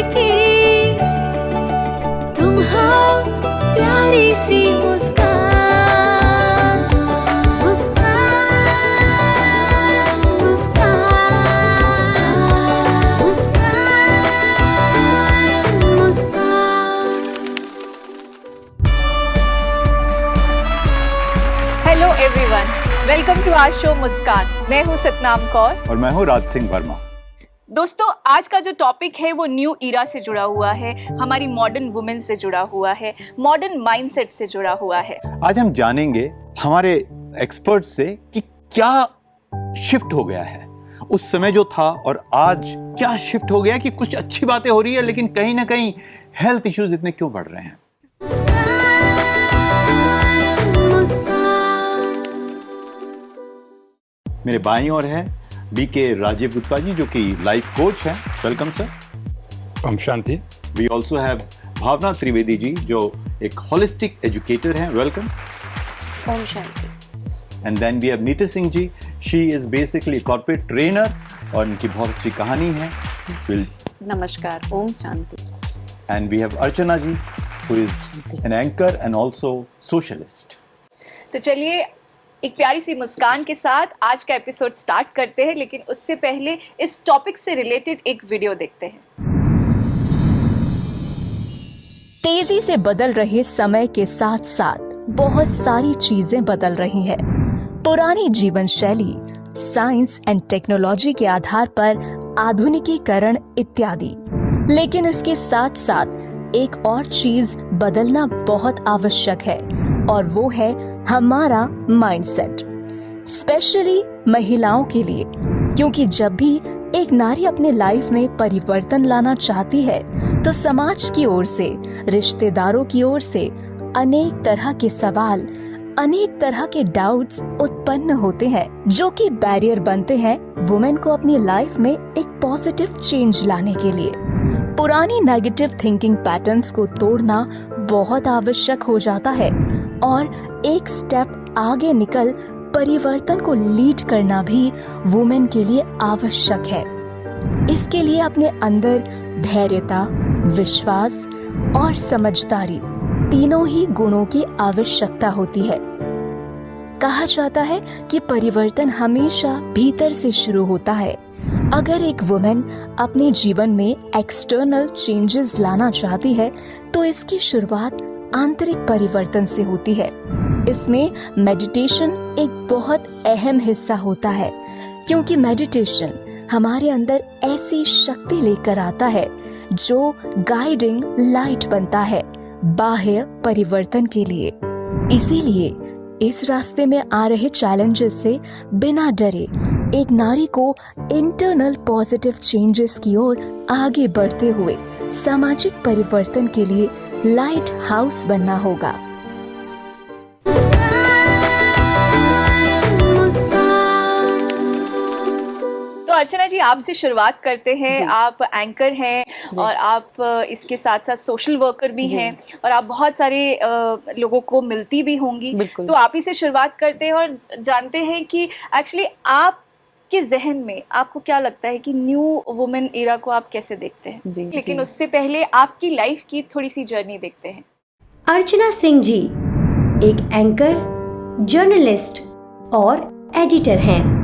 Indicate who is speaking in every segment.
Speaker 1: की तुम हो प्यारी सी मुस्कान, मुस्कान, मुस्कान, मुस्कान, मुस्कान।
Speaker 2: Hello everyone, welcome to our show Muskaan. मैं हूं सतनाम कौर
Speaker 3: और मैं हूं राज सिंह वर्मा।
Speaker 2: दोस्तों, आज का जो टॉपिक है वो न्यू ईरा से जुड़ा हुआ है, हमारी मॉडर्न वुमेन से जुड़ा हुआ है, मॉडर्न माइंडसेट से जुड़ा हुआ है।
Speaker 3: आज हम जानेंगे हमारे एक्सपर्ट से कि क्या शिफ्ट हो गया है उस समय जो था और आज क्या शिफ्ट हो गया, कि कुछ अच्छी बातें हो रही है लेकिन कहीं ना कहीं हेल्थ इश्यूज इतने क्यों बढ़ रहे हैं। मेरे बाईं ओर है बीके राजीव गुप्ता जी, जो कि लाइफ कोच हैं। Welcome sir.
Speaker 4: ओम शांति।
Speaker 3: We also have Bhavna Trivedi ji, जो एक होलिस्टिक एजुकेटर हैं। वेलकम।
Speaker 2: ओम शांति।
Speaker 3: And then we have Niti Singh ji, she is basically corporate trainer और इनकी बहुत अच्छी कहानी है।
Speaker 5: नमस्कार, ओम शांति।
Speaker 3: And we have Archana ji, who is an anchor and also socialist.
Speaker 2: तो चलिए एक प्यारी सी मुस्कान के साथ आज का एपिसोड स्टार्ट करते हैं, लेकिन उससे पहले इस टॉपिक से रिलेटेड एक वीडियो देखते हैं।
Speaker 6: तेजी से बदल रहे समय के साथ साथ बहुत सारी चीजें बदल रही हैं। पुरानी जीवन शैली, साइंस एंड टेक्नोलॉजी के आधार पर आधुनिकीकरण इत्यादि। लेकिन इसके साथ साथ एक और चीज बदलना बहुत आवश्यक है, और वो है हमारा माइंडसेट, स्पेशली महिलाओं के लिए। क्योंकि जब भी एक नारी अपने लाइफ में परिवर्तन लाना चाहती है तो समाज की ओर से, रिश्तेदारों की ओर से अनेक तरह के सवाल, अनेक तरह के डाउट्स उत्पन्न होते हैं, जो कि बैरियर बनते हैं वुमेन को अपनी लाइफ में एक पॉजिटिव चेंज लाने के लिए। पुरानी नेगेटिव थिंकिंग पैटर्न्स को तोड़ना बहुत आवश्यक हो जाता है और एक स्टेप आगे निकल परिवर्तन को लीड करना भी वुमेन के लिए आवश्यक है। इसके लिए अपने अंदर धैर्यता, विश्वास और समझदारी, तीनों ही गुणों की आवश्यकता होती है। कहा जाता है कि परिवर्तन हमेशा भीतर से शुरू होता है। अगर एक वुमेन अपने जीवन में एक्सटर्नल चेंजेस लाना चाहती है तो इसकी शुरुआत आंतरिक परिवर्तन से होती है। इसमें मेडिटेशन एक बहुत अहम हिस्सा होता है, क्योंकि मेडिटेशन हमारे अंदर ऐसी शक्ति लेकर आता है जो गाइडिंग लाइट बनता है बाह्य परिवर्तन के लिए। इसीलिए इस रास्ते में आ रहे चैलेंजेस से बिना डरे एक नारी को इंटरनल पॉजिटिव चेंजेस की ओर आगे बढ़ते हुए सामाजिक परिवर्तन के लिए लाइट हाउस बनना होगा।
Speaker 2: तो अर्चना जी, आपसे शुरुआत करते हैं। आप एंकर हैं और आप इसके साथ साथ सोशल वर्कर भी हैं, और आप बहुत सारे लोगों को मिलती भी होंगी। तो आप ही से शुरुआत करते हैं और जानते हैं कि एक्चुअली आप के जहन में आपको क्या लगता है कि न्यू वुमेन एरा को आप कैसे देखते हैं। लेकिन उससे पहले आपकी लाइफ की थोड़ी सी जर्नी देखते हैं।
Speaker 7: अर्चना सिंह जी एक एंकर, जर्नलिस्ट और एडिटर हैं।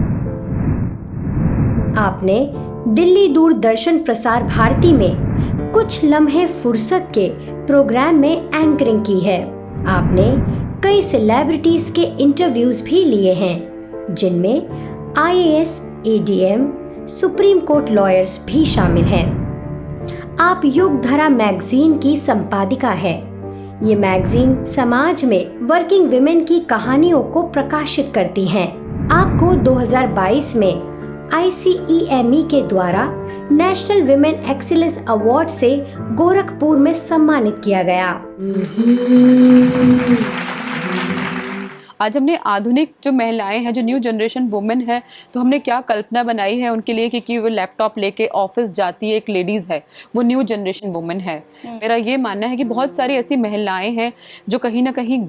Speaker 7: आपने दिल्ली दूरदर्शन प्रसार भारती में कुछ लम्हे फुर्सत के प्रोग्राम में एंकरिंग की है। आपने कई सेलिब्रिटीज के इंटरव्यूज भी लिए हैं, जिनमें IAS, ADM, supreme court lawyers भी शामिल हैं। आप युगधरा मैगजीन की संपादिका है। ये मैगजीन समाज में वर्किंग विमेन की कहानियों को प्रकाशित करती हैं। आपको 2022 में ICEME के द्वारा नेशनल विमेन एक्सीलेंस अवार्ड से गोरखपुर में सम्मानित किया गया।
Speaker 5: आज हमने आधुनिक जो महिलाएं हैं, जो न्यू जनरेशन वुमेन है, तो हमने क्या कल्पना बनाई है उनके लिए कि वो लैपटॉप लेके ऑफिस जाती है, एक लेडीज है, वो न्यू जनरेशन वुमेन है। मेरा ये मानना है कि बहुत सारी ऐसी महिलाएं हैं जो कहीं ना कहीं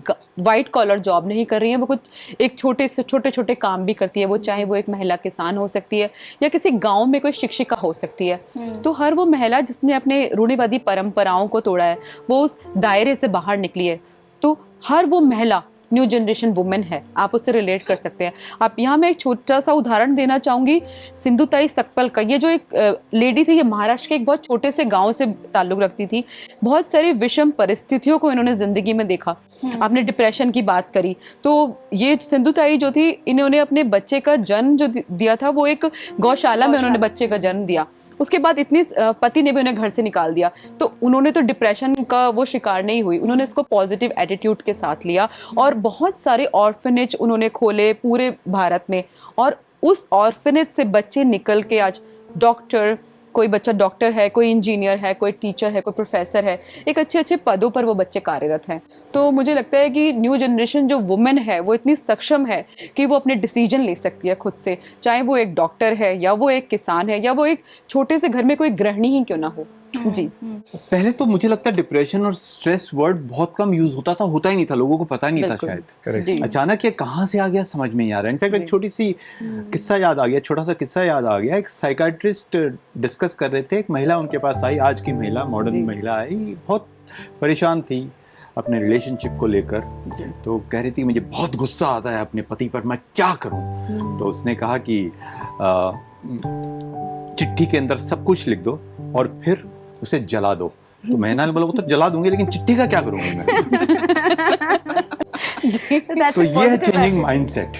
Speaker 5: वाइट कॉलर जॉब नहीं कर रही हैं, वो कुछ एक छोटे छोटे काम भी करती है, वो चाहे वो एक महिला किसान हो सकती है या किसी गांव में कोई शिक्षिका हो सकती है। तो हर वो महिला जिसने अपने रूढ़िवादी परंपराओं को तोड़ा है, वो उस दायरे से बाहर निकली है, तो हर वो महिला न्यू जनरेशन वुमेन है, आप उससे रिलेट कर सकते हैं। आप यहाँ मैं एक छोटा सा उदाहरण देना चाहूँगी, सिंधुताई सकपल का। ये जो एक लेडी थी, ये महाराष्ट्र के एक बहुत छोटे से गांव से ताल्लुक़ रखती थी। बहुत सारी विषम परिस्थितियों को इन्होंने ज़िंदगी में देखा। आपने डिप्रेशन की बात करी, तो ये सिंधुताई जो थी, इन्होंने अपने बच्चे का जन्म जो दिया था, वो एक गौशाला में उन्होंने बच्चे का जन्म दिया। उसके बाद इतनी पति ने भी उन्हें घर से निकाल दिया, तो उन्होंने तो डिप्रेशन का वो शिकार नहीं हुई, उन्होंने इसको पॉजिटिव एटीट्यूड के साथ लिया और बहुत सारे ऑर्फनेज उन्होंने खोले पूरे भारत में, और उस ऑर्फनेज से बच्चे निकल के आज डॉक्टर, कोई बच्चा डॉक्टर है, कोई इंजीनियर है, कोई टीचर है, कोई प्रोफेसर है, एक अच्छे पदों पर वो बच्चे कार्यरत हैं। तो मुझे लगता है कि न्यू जनरेशन जो वुमेन है वो इतनी सक्षम है कि वो अपने डिसीजन ले सकती है खुद से, चाहे वो एक डॉक्टर है या वो एक किसान है या वो एक छोटे से घर में कोई गृहिणी ही क्यों ना हो। जी,
Speaker 3: पहले तो मुझे लगता है डिप्रेशन और स्ट्रेस वर्ड बहुत कम यूज होता ही नहीं था, लोगों को पता नहीं था शायद।
Speaker 4: करेक्ट।
Speaker 3: अचानक ये कहाँ से आ गया समझ में नहीं आ रहा है। इनफैक्ट एक छोटी सी किस्सा याद आ गया, छोटा सा किस्सा याद आ गया। एक साइकाइट्रिस्ट डिस्कस कर रहे थे, एक महिला उनके पास आई, आज की महिला, मॉडर्न महिला आई, बहुत परेशान थी अपने रिलेशनशिप को लेकर। तो कह रही थी मुझे बहुत गुस्सा आता है अपने पति पर, मैं क्या करूं। तो उसने कहा कि चिट्ठी के अंदर सब कुछ लिख दो और फिर उसे जला दो। तो मैंने बोला वो तो जला दूंगी, लेकिन चिट्ठी का क्या करूंगी मैं। तो ये है चेंजिंग माइंडसेट।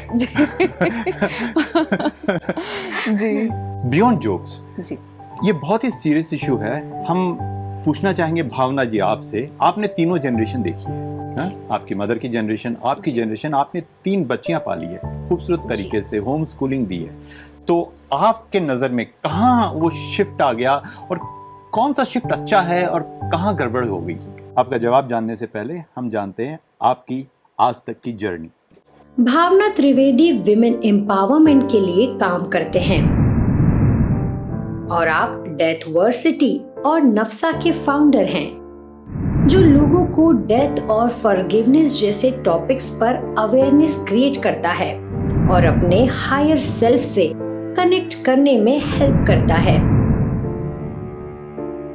Speaker 5: जी,
Speaker 3: बियॉन्ड जोक्स,
Speaker 5: जी,
Speaker 3: ये बहुत ही सीरियस इशू है। हम पूछना चाहेंगे भावना जी आपसे, आपने तीनों जनरेशन देखी है, हा? आपकी मदर की जनरेशन, आपकी जनरेशन, आपने 3 बच्चियां पाली है खूबसूरत तरीके से, होम स्कूलिंग दी है। तो आपके नजर में कहाँ वो शिफ्ट आ गया और कौन सा शिफ्ट अच्छा है और कहाँ गड़बड़ हो गई? आपका जवाब जानने से पहले हम जानते हैं आपकी आज तक की जर्नी।
Speaker 7: भावना त्रिवेदी विमेन एम्पावरमेंट के लिए काम करते हैं और आप डेथ वर्सिटी और नफसा के फाउंडर हैं, जो लोगों को डेथ और फॉरगिवनेस जैसे टॉपिक्स पर अवेयरनेस क्रिएट करता है और अपने हायर सेल्फ से कनेक्ट करने में हेल्प करता है।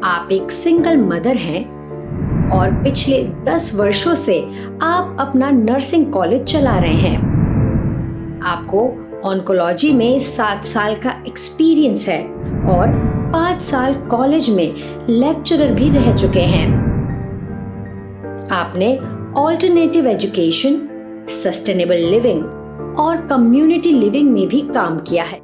Speaker 7: आप एक सिंगल मदर हैं और पिछले 10 वर्षों से आप अपना नर्सिंग कॉलेज चला रहे हैं। आपको ऑन्कोलॉजी में 7 साल का एक्सपीरियंस है और 5 साल कॉलेज में लेक्चरर भी रह चुके हैं। आपने ऑल्टरनेटिव एजुकेशन, सस्टेनेबल लिविंग और कम्युनिटी लिविंग में भी काम किया है।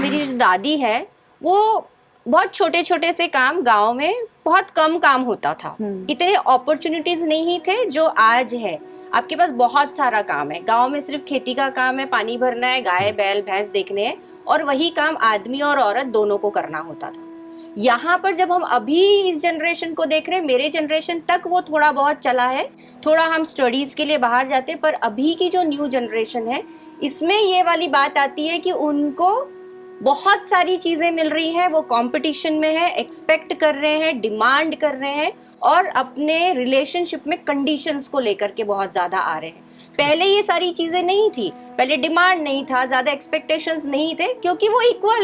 Speaker 8: मेरी जो दादी है वो बहुत छोटे छोटे से काम, गांव में बहुत कम काम होता था, इतने अपॉर्चुनिटीज नहीं थे जो आज है। आपके पास बहुत सारा काम है, गांव में सिर्फ खेती का काम है, पानी भरना है, गाय बैल भैंस देखने हैं, और वही काम आदमी और औरत दोनों को करना होता था। यहाँ पर जब हम अभी इस जनरेशन को देख रहे हैं, मेरे जनरेशन तक वो थोड़ा बहुत चला है, थोड़ा हम स्टडीज के लिए बाहर जाते, पर अभी की जो न्यू जनरेशन है इसमें ये वाली बात आती है कि उनको बहुत सारी चीजें मिल रही हैं, वो कंपटीशन में है, एक्सपेक्ट कर रहे हैं, डिमांड कर रहे हैं और अपने रिलेशनशिप में कंडीशंस को लेकर के बहुत ज्यादा आ रहे हैं। पहले ये सारी चीजें नहीं थी, पहले डिमांड नहीं था, ज्यादा एक्सपेक्टेशंस नहीं थे, क्योंकि वो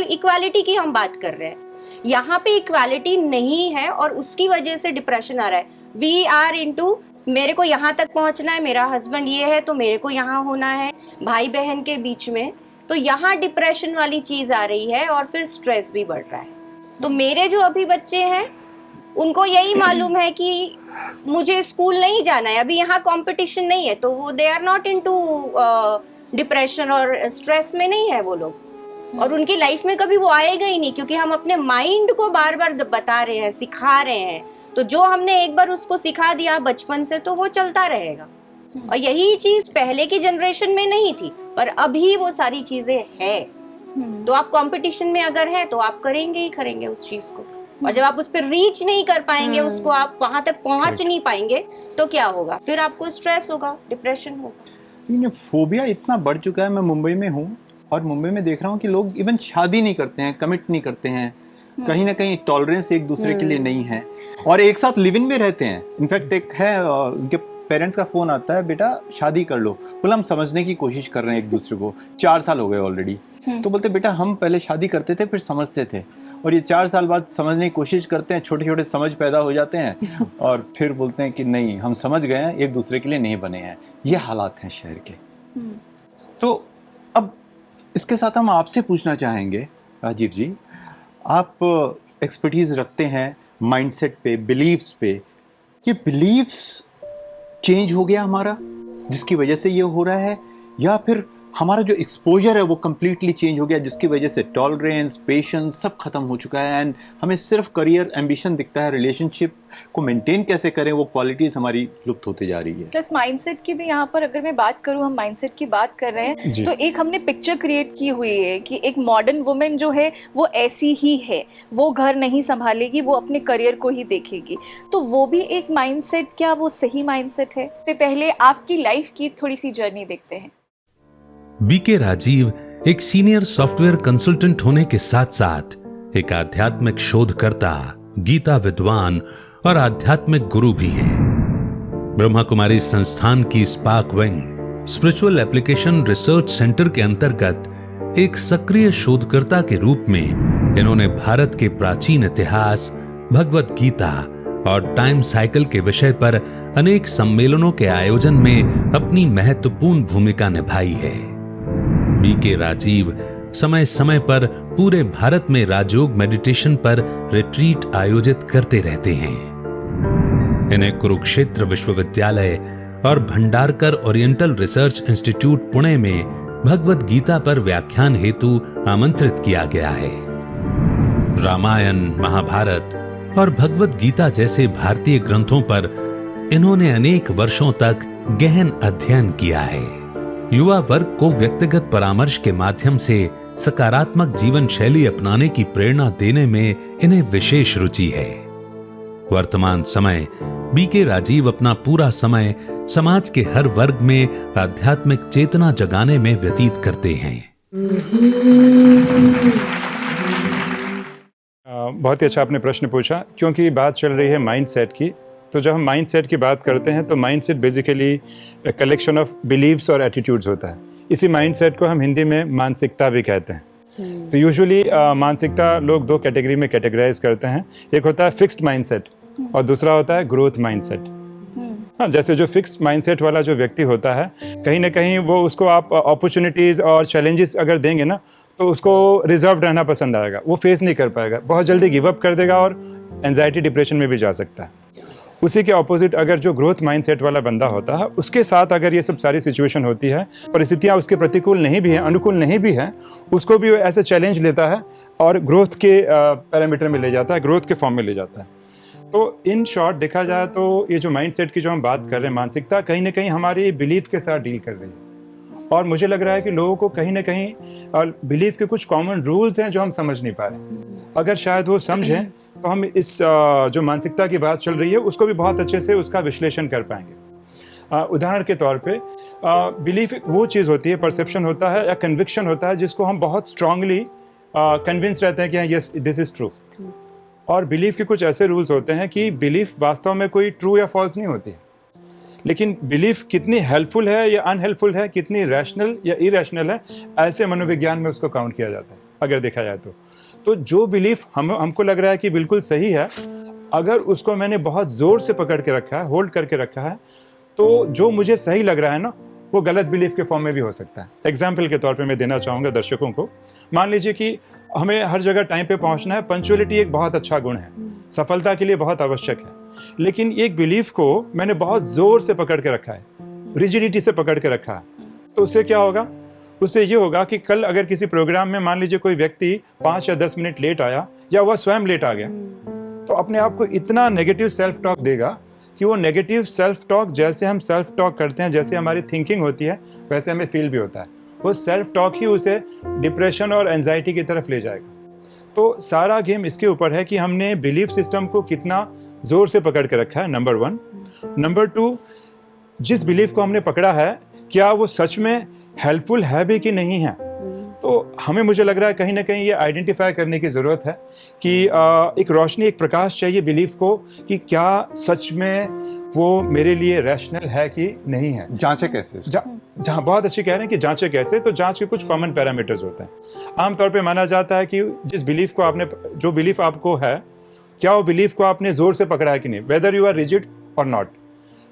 Speaker 8: इक्वालिटी की हम बात कर रहे हैं। यहाँ पे इक्वालिटी नहीं है और उसकी वजह से डिप्रेशन आ रहा है। वी आर इनटू मेरे को यहाँ तक पहुँचना है, मेरा हस्बैंड ये है तो मेरे को यहाँ होना है, भाई बहन के बीच में, तो यहाँ डिप्रेशन वाली चीज आ रही है और फिर स्ट्रेस भी बढ़ रहा है। तो मेरे जो अभी बच्चे हैं उनको यही मालूम है कि मुझे स्कूल नहीं जाना है, अभी यहाँ कंपटीशन नहीं है, तो वो they are not into depression और स्ट्रेस में नहीं है वो लोग, और उनकी लाइफ में कभी वो आएगा ही नहीं, क्योंकि हम अपने माइंड को बार बार बता रहे हैं, सिखा रहे हैं। तो जो हमने एक बार उसको सिखा दिया बचपन से, तो वो चलता रहेगा। और यही चीज पहले की जनरेशन में नहीं थी, पर अभी वो सारी चीजें हैं। तो आप कंपटीशन में अगर है तो आप करेंगे ही करेंगे उस चीज को। और जब आप उस पर रीच नहीं कर पाएंगे, उसको आप वहां तक पहुंच नहीं पाएंगे, तो क्या होगा? फिर आपको स्ट्रेस होगा, डिप्रेशन होगा।
Speaker 3: ये फोबिया इतना बढ़ चुका है। मैं मुंबई में हूँ और मुंबई में देख रहा हूँ कि लोग इवन शादी नहीं करते हैं, कमिट नहीं करते हैं, कहीं ना कहीं टॉलरेंस एक दूसरे के लिए नहीं है, और एक साथ लिव इन में रहते हैं। इनफैक्ट एक है, उनके पेरेंट्स का फोन आता है, बेटा शादी कर लो। बोला हम समझने की कोशिश कर रहे हैं एक दूसरे को, 4 साल हो गए ऑलरेडी। तो बोलते बेटा हम पहले शादी करते थे फिर समझते थे, और ये 4 साल बाद समझने की कोशिश करते हैं, छोटे छोटे समझ पैदा हो जाते हैं और फिर बोलते हैं कि नहीं हम समझ गए हैं, एक दूसरे के लिए नहीं बने हैं। ये हालात हैं शहर के। तो अब इसके साथ हम आपसे पूछना चाहेंगे राजीव जी, आप एक्सपर्टीज रखते हैं माइंडसेट पे, बिलीव्स पे। ये बिलीव्स चेंज हो गया हमारा जिसकी वजह से ये हो रहा है, या फिर हमारा जो एक्सपोजर है वो कम्प्लीटली चेंज हो गया जिसकी वजह से टॉलरेंस, पेशेंस सब खत्म हो चुका है, एंड हमें सिर्फ करियर एम्बिशन दिखता है, रिलेशनशिप को मेंटेन कैसे करें वो क्वालिटीज हमारी लुप्त होती जा रही है।
Speaker 2: प्लस माइंडसेट की भी यहाँ पर अगर मैं बात करूँ, हम माइंडसेट की बात कर रहे हैं, तो एक हमने पिक्चर क्रिएट की हुई है कि एक मॉडर्न वुमेन जो है वो ऐसी ही है, वो घर नहीं संभालेगी, वो अपने करियर को ही देखेगी। तो वो भी एक माइंडसेट, क्या वो सही माइंडसेट है? इससे पहले आपकी लाइफ की थोड़ी सी जर्नी देखते हैं।
Speaker 9: बीके राजीव एक सीनियर सॉफ्टवेयर कंसल्टेंट होने के साथ साथ एक आध्यात्मिक शोधकर्ता, गीता विद्वान और आध्यात्मिक गुरु भी हैं। ब्रह्मा कुमारी संस्थान की spark wing spiritual application research centre के अंतर्गत एक सक्रिय शोधकर्ता के रूप में इन्होंने भारत के प्राचीन इतिहास, भगवत गीता और टाइम साइकिल के विषय पर अनेक सम्मेलनों के आयोजन में अपनी महत्वपूर्ण भूमिका निभाई है। बीके राजीव समय समय पर पूरे भारत में राजयोग मेडिटेशन पर रिट्रीट आयोजित करते रहते हैं। इन्हें कुरुक्षेत्र विश्वविद्यालय और Bhandarkar oriental research institute Pune में भगवत गीता पर व्याख्यान हेतु आमंत्रित किया गया है। रामायण, महाभारत और भगवत गीता जैसे भारतीय ग्रंथों पर इन्होंने अनेक वर्षों तक गहन अध्ययन किया है। युवा वर्ग को व्यक्तिगत परामर्श के माध्यम से सकारात्मक जीवन शैली अपनाने की प्रेरणा देने में इन्हें विशेष रुचि है। वर्तमान समय बीके राजीव अपना पूरा समय समाज के हर वर्ग में आध्यात्मिक चेतना जगाने में व्यतीत करते हैं।
Speaker 4: बहुत ही अच्छा आपने प्रश्न पूछा, क्योंकि बात चल रही है माइंडसेट की। तो जब हम माइंडसेट की बात करते हैं तो mindset basically collection of beliefs और एटीट्यूड्स होता है। इसी माइंडसेट को हम हिंदी में मानसिकता भी कहते हैं। तो यूजुअली मानसिकता लोग 2 कैटेगरी में कैटेगराइज करते हैं। एक होता है फिक्स्ड माइंडसेट और दूसरा होता है ग्रोथ माइंडसेट। हाँ, जैसे जो फिक्स्ड माइंडसेट वाला जो व्यक्ति होता है, कहीं ना कहीं वो उसको आप अपॉर्चुनिटीज़ और चैलेंजेस अगर देंगे ना तो उसको रिजर्व रहना पसंद आएगा, वो फेस नहीं कर पाएगा, बहुत जल्दी गिव अप कर देगा और एंजाइटी डिप्रेशन में भी जा सकता है। उसी के ऑपोजिट अगर जो ग्रोथ माइंडसेट वाला बंदा होता है, उसके साथ अगर ये सब सारी सिचुएशन होती है, परिस्थितियाँ उसके प्रतिकूल नहीं भी हैं, अनुकूल नहीं भी हैं, उसको भी ऐसे चैलेंज लेता है और ग्रोथ के पैरामीटर में ले जाता है, ग्रोथ के फॉर्म में ले जाता है। तो इन शॉर्ट देखा जाए तो ये जो माइंडसेट की जो हम बात कर रहे हैं, मानसिकता कहीं ना कहीं हमारी बिलीफ के साथ डील कर रही है। और मुझे लग रहा है कि लोगों को कहीं ना कहीं बिलीफ के कुछ कॉमन रूल्स हैं जो हम समझ नहीं पा रहे। अगर शायद वो समझें तो हम इस जो मानसिकता की बात चल रही है उसको भी बहुत अच्छे से उसका विश्लेषण कर पाएंगे। उदाहरण के तौर पे बिलीफ वो चीज़ होती है, परसेप्शन होता है या कन्विक्शन होता है जिसको हम बहुत स्ट्रांगली कन्विंस रहते हैं कि यस दिस इज़ ट्रू। और बिलीफ के कुछ ऐसे रूल्स होते हैं कि बिलीफ वास्तव में कोई ट्रू या फॉल्स नहीं होती, लेकिन बिलीफ कितनी हेल्पफुल है या अनहेल्पफुल है, कितनी रैशनल या इरैशनल है, ऐसे मनोविज्ञान में उसको काउंट किया जाता है अगर देखा जाए तो जो बिलीफ हमको लग रहा है कि बिल्कुल सही है, अगर उसको मैंने बहुत ज़ोर से पकड़ के रखा है, होल्ड करके रखा है, तो जो मुझे सही लग रहा है ना वो गलत बिलीफ के फॉर्म में भी हो सकता है। एग्जाम्पल के तौर पे मैं देना चाहूँगा दर्शकों को, मान लीजिए कि हमें हर जगह टाइम पे पहुँचना है, पंक्चुअलिटी एक बहुत अच्छा गुण है, सफलता के लिए बहुत आवश्यक है, लेकिन एक बिलीफ को मैंने बहुत ज़ोर से पकड़ के रखा है, रिजिडिटी से पकड़ के रखा है, तो उससे क्या होगा? उससे ये होगा कि कल अगर किसी प्रोग्राम में मान लीजिए कोई व्यक्ति 5 या 10 मिनट लेट आया या वह स्वयं लेट आ गया, तो अपने आप को इतना नेगेटिव सेल्फ टॉक देगा कि वो नेगेटिव सेल्फ टॉक, जैसे हम सेल्फ टॉक करते हैं, जैसे हमारी थिंकिंग होती है, वैसे हमें फील भी होता है, वो सेल्फ टॉक ही उसे डिप्रेशन और एंजाइटी की तरफ ले जाएगा। तो सारा गेम इसके ऊपर है कि हमने बिलीफ सिस्टम को कितना जोर से पकड़ के रखा है, नंबर 1। नंबर 2, जिस बिलीफ को हमने पकड़ा है क्या वो सच में हेल्पफुल है भी कि नहीं है। तो हमें, मुझे लग रहा है कहीं ना कहीं ये आइडेंटिफाई करने की ज़रूरत है कि एक रोशनी, एक प्रकाश चाहिए बिलीफ को कि क्या सच में वो मेरे लिए रैशनल है कि नहीं है।
Speaker 3: जांचे कैसे?
Speaker 4: जहाँ बहुत अच्छी कह रहे हैं कि जांचे कैसे, तो जांच के कुछ कॉमन पैरामीटर्स होते हैं। आमतौर पे माना जाता है कि जिस बिलीफ को आपने, जो बिलीफ आपको है, क्या वो बिलीफ को आपने जोर से पकड़ा है कि नहीं, वेदर यू आर रिजिड और नॉट।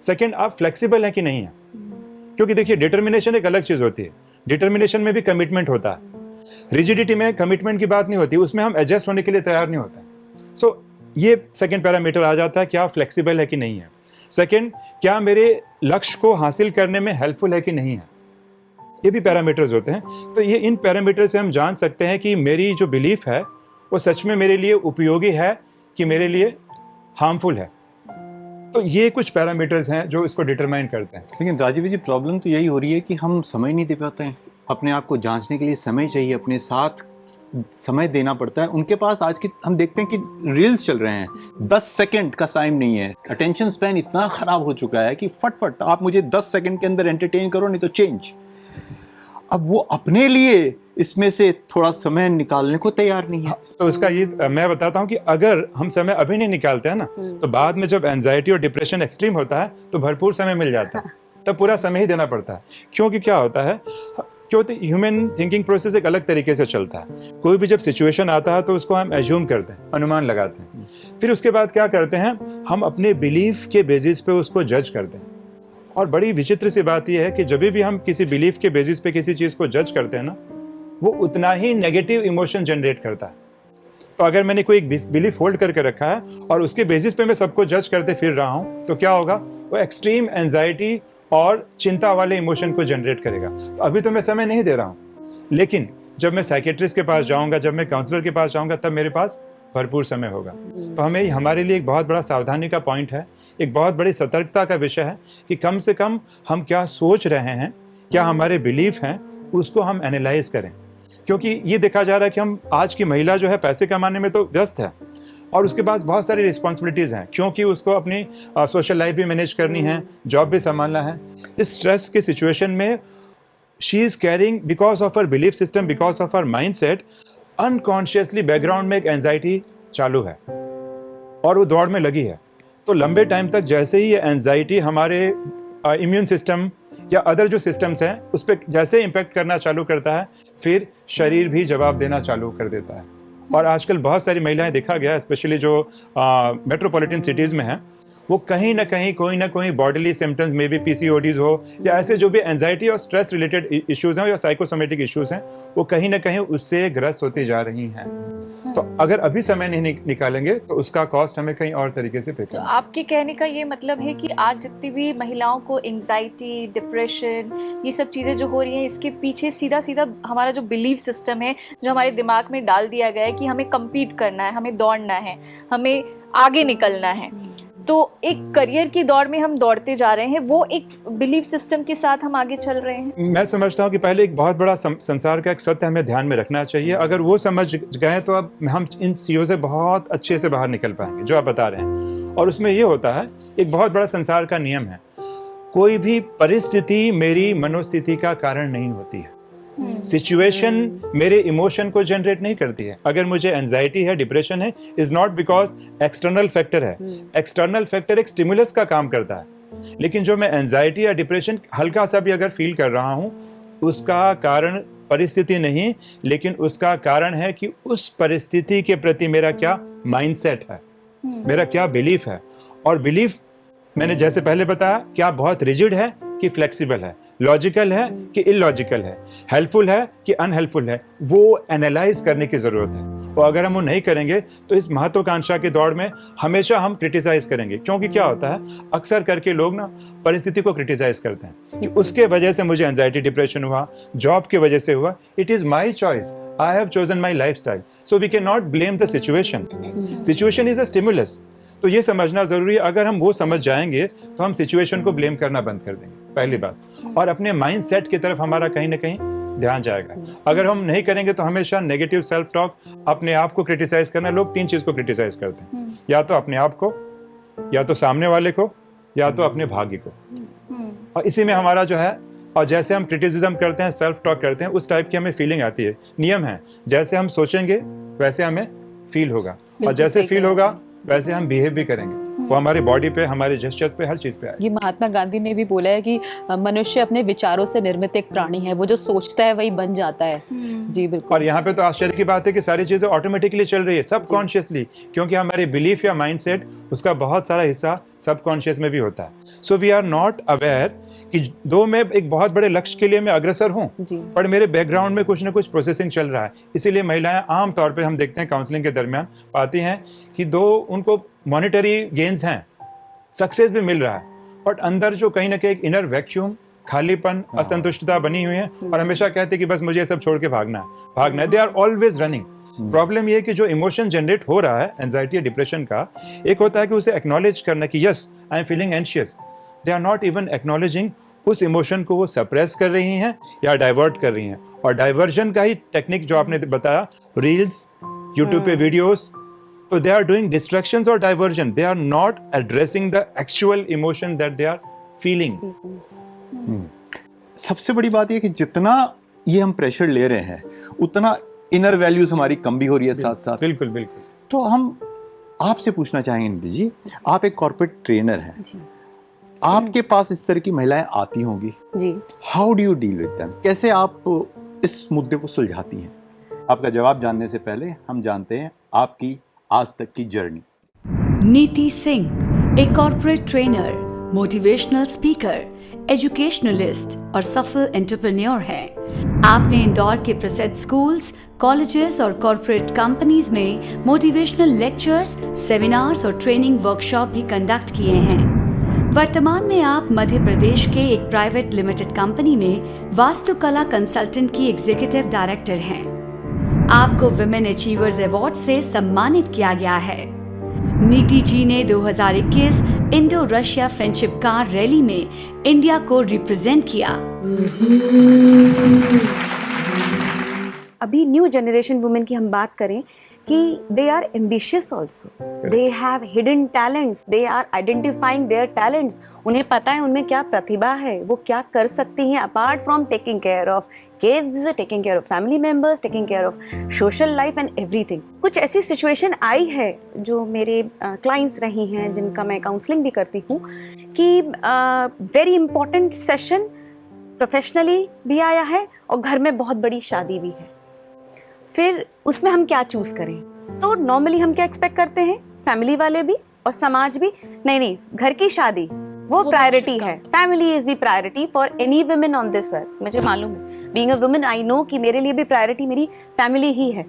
Speaker 4: सेकेंड, आप फ्लेक्सिबल हैं कि नहीं है, क्योंकि देखिए डिटर्मिनेशन एक अलग चीज़ होती है, डिटर्मिनेशन में भी कमिटमेंट होता है, रिजिडिटी में कमिटमेंट की बात नहीं होती, उसमें हम एडजस्ट होने के लिए तैयार नहीं होते। सो ये सेकेंड पैरामीटर आ जाता है, क्या फ्लेक्सिबल है कि नहीं है। सेकेंड, क्या मेरे लक्ष्य को हासिल करने में हेल्पफुल है कि नहीं है, ये भी पैरामीटर्स होते हैं। तो ये इन पैरामीटर से हम जान सकते हैं कि मेरी जो बिलीफ है वो सच में मेरे लिए उपयोगी है कि मेरे लिए हार्मफुल है। तो ये कुछ पैरामीटर्स हैं जो इसको डिटरमाइन करते हैं।
Speaker 3: लेकिन राजीव जी, प्रॉब्लम तो यही हो रही है कि हम समय नहीं दे पाते हैं। अपने आप को जांचने के लिए समय चाहिए, अपने साथ समय देना पड़ता है। उनके पास आज की हम देखते हैं कि रील्स चल रहे हैं, 10 सेकंड का टाइम नहीं है। अटेंशन स्पैन इतना खराब हो चुका है कि फटफट आप मुझे 10 सेकंड के अंदर एंटरटेन करो, नहीं तो चेंज। अब वो अपने लिए इसमें से थोड़ा समय निकालने को तैयार नहीं है।
Speaker 4: तो इसका ये मैं बताता हूँ कि अगर हम समय अभी नहीं निकालते हैं ना, तो बाद में जब एंजाइटी और डिप्रेशन एक्सट्रीम होता है तो भरपूर समय मिल जाता है, तब पूरा समय ही देना पड़ता है। क्योंकि क्या होता है, क्योंकि ह्यूमन थिंकिंग प्रोसेस एक अलग तरीके से चलता है। कोई भी जब सिचुएशन आता है तो उसको हम एज्यूम करते हैं, अनुमान लगाते हैं। फिर उसके बाद क्या करते हैं, हम अपने बिलीफ के बेसिस पे उसको जज करते हैं। और बड़ी विचित्र सी बात यह है कि जब भी हम किसी बिलीफ के बेसिस पे किसी चीज़ को जज करते हैं ना, वो उतना ही नेगेटिव इमोशन जनरेट करता है। तो अगर मैंने कोई बिलीफ होल्ड करके रखा है और उसके बेसिस पे मैं सबको जज करते फिर रहा हूँ, तो क्या होगा, वो एक्सट्रीम एंजाइटी और चिंता वाले इमोशन को जनरेट करेगा। तो अभी तो मैं समय नहीं दे रहा हूँ, लेकिन जब मैं साइकेट्रिस्ट के पास जाऊँगा, जब मैं काउंसलर के पास जाऊँगा, तब मेरे पास भरपूर समय होगा। तो हमें, हमारे लिए एक बहुत बड़ा सावधानी का पॉइंट है, एक बहुत बड़ी सतर्कता का विषय है कि कम से कम हम क्या सोच रहे हैं, क्या हमारे बिलीफ हैं, उसको हम एनालाइज करें। क्योंकि ये देखा जा रहा है कि हम, आज की महिला जो है पैसे कमाने में तो व्यस्त है और उसके पास बहुत सारी रिस्पॉन्सिबिलिटीज़ हैं, क्योंकि उसको अपनी सोशल लाइफ भी मैनेज करनी है, जॉब भी संभालना है। इस स्ट्रेस के सिचुएशन में she is carrying, because of her belief system, because of her mind set, unconsciously background में एक एंजाइटी चालू है और वो दौड़ में लगी है। तो लंबे टाइम तक जैसे ही ये एंजाइटी हमारे इम्यून सिस्टम या अदर जो सिस्टम्स हैं उस पर जैसे इम्पेक्ट करना चालू करता है, फिर शरीर भी जवाब देना चालू कर देता है। और आजकल बहुत सारी महिलाएं देखा गया, स्पेशली जो मेट्रोपॉलिटन सिटीज़ में हैं, वो कहीं ना कहीं कोई ना कोई bodily symptoms, may be PCODs हो या ऐसे जो भी एंजाइटी और स्ट्रेस रिलेटेड इश्यूज़ हैं या साइकोसोमेटिक इश्यूज़ हैं, वो कहीं ना कहीं उससे ग्रस्त होती जा रही हैं। तो अगर अभी समय नहीं निकालेंगे तो उसका कॉस्ट हमें कहीं और तरीके से पे करना।
Speaker 2: तो आपके कहने का ये मतलब है कि आज जितनी भी महिलाओं को एंजाइटी, डिप्रेशन, ये सब चीज़ें जो हो रही हैं, इसके पीछे सीधा सीधा हमारा जो बिलीफ सिस्टम है, जो हमारे दिमाग में डाल दिया गया है कि हमें कम्पीट करना है, हमें दौड़ना है, हमें आगे निकलना है। तो एक करियर की दौड़ में हम दौड़ते जा रहे हैं, वो एक बिलीफ सिस्टम के साथ हम आगे चल रहे हैं।
Speaker 4: मैं समझता हूँ कि पहले एक बहुत बड़ा संसार का एक सत्य हमें ध्यान में रखना चाहिए। अगर वो समझ गए तो अब हम इन चीज़ों से बहुत अच्छे से बाहर निकल पाएंगे जो आप बता रहे हैं। और उसमें ये होता है, एक बहुत बड़ा संसार का नियम है, कोई भी परिस्थिति मेरी मनोस्थिति का कारण नहीं होती है। सिचुएशन मेरे इमोशन को जनरेट नहीं करती है। अगर मुझे एंजाइटी है, डिप्रेशन है, is not because external factor है। एक्सटर्नल फैक्टर एक स्टिमुलस का काम करता है, लेकिन जो मैं एंजाइटी या डिप्रेशन हल्का सा भी अगर फील कर रहा हूँ, उसका कारण परिस्थिति नहीं, लेकिन उसका कारण है कि उस परिस्थिति के प्रति मेरा क्या माइंडसेट है, मेरा क्या बिलीफ है। और बिलीफ मैंने जैसे पहले बताया, क्या बहुत रिजिड है कि फ्लेक्सिबल है, लॉजिकल है कि इलॉजिकल है, हेल्पफुल है कि अनहेल्पफुल है, वो एनालाइज करने की ज़रूरत है। और अगर हम वो नहीं करेंगे तो इस महत्वाकांक्षा की दौड़ में हमेशा हम क्रिटिसाइज करेंगे। क्योंकि क्या होता है, अक्सर करके लोग ना परिस्थिति को क्रिटिसाइज करते हैं कि उसके वजह से मुझे एंजाइटी, डिप्रेशन हुआ, जॉब की वजह से हुआ। It is my choice, I have chosen my lifestyle, so we can not blame the situation. Situation is a stimulus. तो ये समझना ज़रूरी है। अगर हम वो समझ जाएंगे तो हम सिचुएशन को ब्लेम करना बंद कर देंगे, पहली बात। और अपने माइंड सेट की तरफ हमारा कहीं ना कहीं ध्यान जाएगा। अगर हम नहीं करेंगे तो हमेशा नेगेटिव सेल्फ टॉक, अपने आप को क्रिटिसाइज करना। लोग 3 चीज को क्रिटिसाइज करते हैं, या तो अपने आप को, या तो सामने वाले को, या तो अपने भाग्य को। और इसी में हमारा जो है, और जैसे हम क्रिटिसिज्म करते हैं, सेल्फ टॉक करते हैं, उस टाइप की हमें फीलिंग आती है। नियम है, जैसे हम सोचेंगे वैसे हमें फील होगा, और जैसे फील होगा वैसे हम बिहेव भी करेंगे। वो हमारी बॉडी पे, हमारे जेस्चर्स पे, हर चीज पे आएगा।
Speaker 5: ये महात्मा गांधी ने भी बोला है कि मनुष्य अपने विचारों से निर्मित एक प्राणी है, वो जो सोचता है वही बन जाता है। जी बिल्कुल।
Speaker 4: और यहाँ पे तो आश्चर्य की बात है कि सारी चीजें ऑटोमेटिकली चल रही है, सबकॉन्शियसली, क्योंकि हमारे बिलीफ या माइंडसेट, उसका बहुत सारा हिस्सा सबकॉन्शियस में भी होता है। So we are not aware कि दो मैं एक बहुत बड़े लक्ष्य के लिए मैं अग्रसर हूँ, पर मेरे बैकग्राउंड में कुछ ना कुछ प्रोसेसिंग चल रहा है। इसीलिए महिलाएं आम तौर पे हम देखते हैं काउंसलिंग के दरमियान पाती हैं कि दो उनको मॉनिटरी गेन्स हैं, सक्सेस भी मिल रहा है, बट अंदर जो कहीं ना कहीं एक इनर वैक्यूम, खालीपन, असंतुष्टता बनी हुई है, और हमेशा कहते हैं कि बस मुझे ये सब छोड़ के भागना है। They are always running. Problem ये है कि जो इमोशन जनरेट हो रहा है एंजाइटी या डिप्रेशन का, एक होता है कि उसे एक्नॉलेज करना कि yes I am feeling anxious, they are not even acknowledging उस इमोशन को वो सप्रेस कर रही हैं या डाइवर्ट कर रही हैं। और डाइवर्जन का ही टेक्निक जो आपने बताया, रील्स, यूट्यूब पे वीडियोस, तो दे आर डूइंग डिस्ट्रैक्शंस और diversion, they are not addressing the actual emotion that they are feeling.
Speaker 3: सबसे बड़ी बात यह कि जितना ये हम प्रेशर ले रहे हैं, उतना इनर वैल्यूज हमारी कम भी हो रही है साथ साथ।
Speaker 4: बिल्कुल बिल्कुल।
Speaker 3: तो हम आपसे पूछना चाहेंगे निधि जी, आप एक कॉर्पोरेट ट्रेनर हैं, आपके पास इस तरह की महिलाएं आती होंगी
Speaker 10: जी।
Speaker 3: How do you deal with them? कैसे आप इस मुद्दे को सुलझाती हैं? आपका जवाब जानने से पहले हम जानते हैं आपकी आज तक की जर्नी।
Speaker 11: नीति सिंह एक corporate trainer, motivational speaker, educationalist और सफल एंटरप्रेन्योर हैं। आपने इंदौर के प्रसिद्ध स्कूल्स, कॉलेजेस और कॉर्पोरेट कंपनीज में मोटिवेशनल लेक्चर्स, सेमिनार्स और ट्रेनिंग वर्कशॉप भी कंडक्ट किए हैं। वर्तमान में आप मध्य प्रदेश के एक प्राइवेट लिमिटेड कंपनी में वास्तुकला कंसल्टेंट की एग्जीक्यूटिव डायरेक्टर हैं। आपको विमेन अचीवर्स अवार्ड से सम्मानित किया गया है। नीति जी ने 2021 Indo Russia friendship car rally में इंडिया को रिप्रेजेंट किया।
Speaker 10: अभी न्यू जनरेशन वुमेन की हम बात करें कि they are ambitious also, they have hidden talents, they are identifying their talents. उन्हें पता है उनमें क्या प्रतिभा है, वो क्या कर सकती हैं apart from taking care of kids, taking care of family members, taking care of social life and everything. कुछ ऐसी सिचुएशन आई है जो मेरे क्लाइंट्स रही हैं, जिनका मैं काउंसलिंग भी करती हूँ, कि वेरी इंपॉर्टेंट सेशन प्रोफेशनली भी आया है और घर में बहुत बड़ी शादी भी है। फिर उसमें हम क्या चूज करें? तो नॉर्मली हम क्या एक्सपेक्ट करते हैं, फैमिली वाले भी और समाज भी, नहीं घर की शादी वो प्रायोरिटी है, family is the priority for any women on this earth. मुझे मालूम है, being a women I know कि मेरे लिए भी प्रायोरिटी मेरी फैमिली ही है।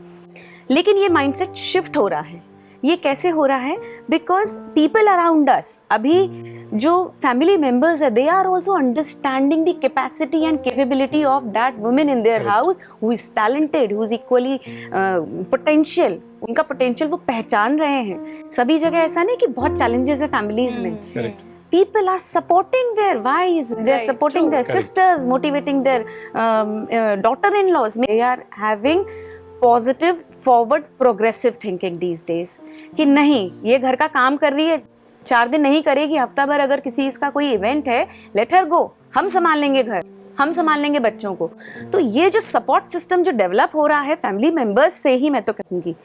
Speaker 10: लेकिन ये माइंडसेट शिफ्ट हो रहा है। ये कैसे हो रहा है? बिकॉज पीपल अराउंड अस, अभी जो फैमिली मेंबर्स है, they are also understanding the capacity and capability of that women in their house who is talented, who is equally potential. उनका पोटेंशियल वो पहचान रहे हैं। सभी जगह ऐसा नहीं कि बहुत चैलेंजेस है फैमिलीज में। People are supporting their wives, they are supporting their sisters, motivating their daughter-in-laws. They are having positive, forward, progressive thinking these days. कि नहीं, ये घर का काम कर रही है, 4 दिन नहीं करेगी, हफ्ता भर अगर किसी इसका कोई इवेंट है, let her go, हम संभाल लेंगे घर, हम संभाल लेंगे बच्चों को। तो ये जो सपोर्ट सिस्टम जो डेवलप हो रहा है फैमिली मेंबर्स से ही, मैं तो कहूँगी,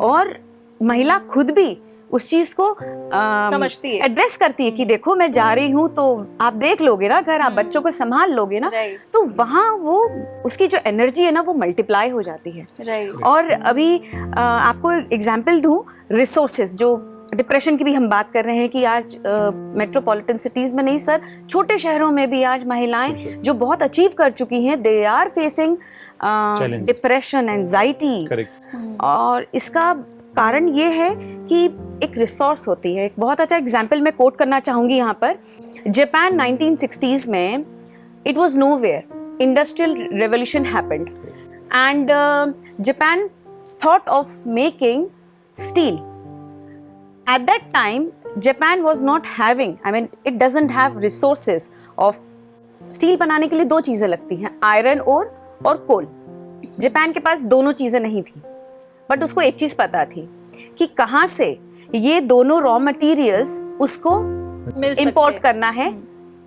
Speaker 10: और महिला खुद भी उस चीज को
Speaker 2: समझती है,
Speaker 10: एड्रेस करती है कि देखो मैं जा रही हूँ तो आप देख लोगे ना घर, आप बच्चों को संभाल लोगे ना, तो वहाँ वो उसकी जो एनर्जी है ना वो मल्टीप्लाई हो जाती है। और अभी आपको एग्जांपल दूं, रिसोर्सेज, जो डिप्रेशन की भी हम बात कर रहे हैं कि आज मेट्रोपॉलिटन सिटीज में नहीं सर, छोटे शहरों में भी आज महिलाएं जो बहुत अचीव कर चुकी हैं, they are facing depression, anxiety. और इसका कारण ये है कि एक रिसोर्स होती है। एक बहुत अच्छा एग्जाम्पल मैं कोट करना चाहूँगी यहाँ पर। जापान 1960s में, it was nowhere, industrial revolution happened and Japan thought of making steel. At that time, Japan was not having, I mean, it doesn't have resources of steel बनाने के लिए 2 चीजें लगती हैं, आयरन और और कोल। जापान के पास दोनों चीजें नहीं थी, बट उसको एक चीज पता थी कि कहाँ से ये दोनों रॉ मटेरियल्स उसको इंपोर्ट करना है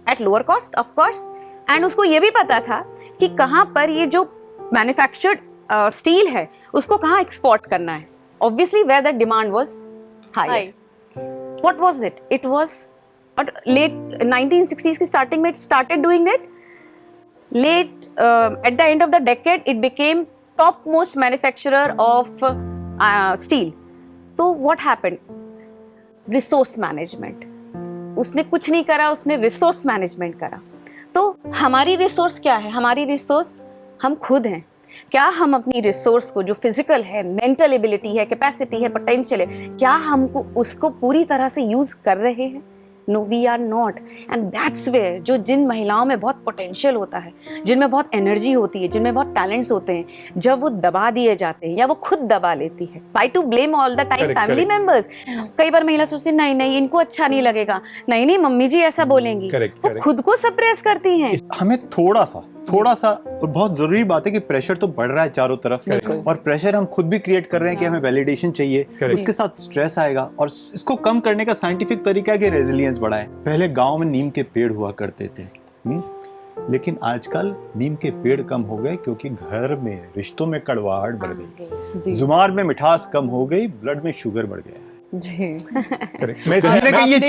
Speaker 10: at lower cost of course, and उसको ये भी पता था कि कहाँ पर ये जो मैन्युफैक्चर्ड स्टील है उसको कहाँ एक्सपोर्ट करना है, obviously where the demand was high. What was it? It was late 1960s की स्टार्टिंग में it started doing that. Late at the end of the decade it became topmost manufacturer of steel. तो what happened? Resource management. उसने कुछ नहीं करा, उसने resource management करा। तो हमारी रिसोर्स क्या है? हमारी रिसोर्स हम खुद हैं। क्या हम अपनी रिसोर्स को, जो फिजिकल है, मेंटल एबिलिटी है, कैपेसिटी है, पोटेंशियल है, क्या हमको उसको पूरी तरह से यूज कर रहे हैं? No, we are not. And that's where जो जिन महिलाओं में बहुत पोटेंशियल होता है, जिनमें बहुत एनर्जी होती है, जिनमें बहुत टैलेंट्स होते हैं, जब वो दबा दिए जाते हैं या वो खुद दबा लेती है by two blame all the time family members. कई बार महिला सोचती है नहीं नहीं इनको अच्छा नहीं लगेगा, नहीं नहीं मम्मी जी ऐसा बोलेंगी, वो खुद को सप्रेस करती हैं।
Speaker 3: हमें थोड़ा सा और बहुत जरूरी बात है कि प्रेशर तो बढ़ रहा है चारों तरफ, और प्रेशर हम खुद भी क्रिएट कर रहे हैं कि हमें वैलिडेशन चाहिए, उसके साथ स्ट्रेस आएगा, और इसको कम करने का साइंटिफिक तरीका है कि रेजिलियंस बढ़ाएं। पहले गांव में नीम के पेड़ हुआ करते थे, लेकिन आजकल नीम के पेड़ कम हो गए क्योंकि घर में रिश्तों में कड़वाहट बढ़ गई, जुबान में मिठास कम हो गई, ब्लड में शुगर बढ़ गया
Speaker 5: जी।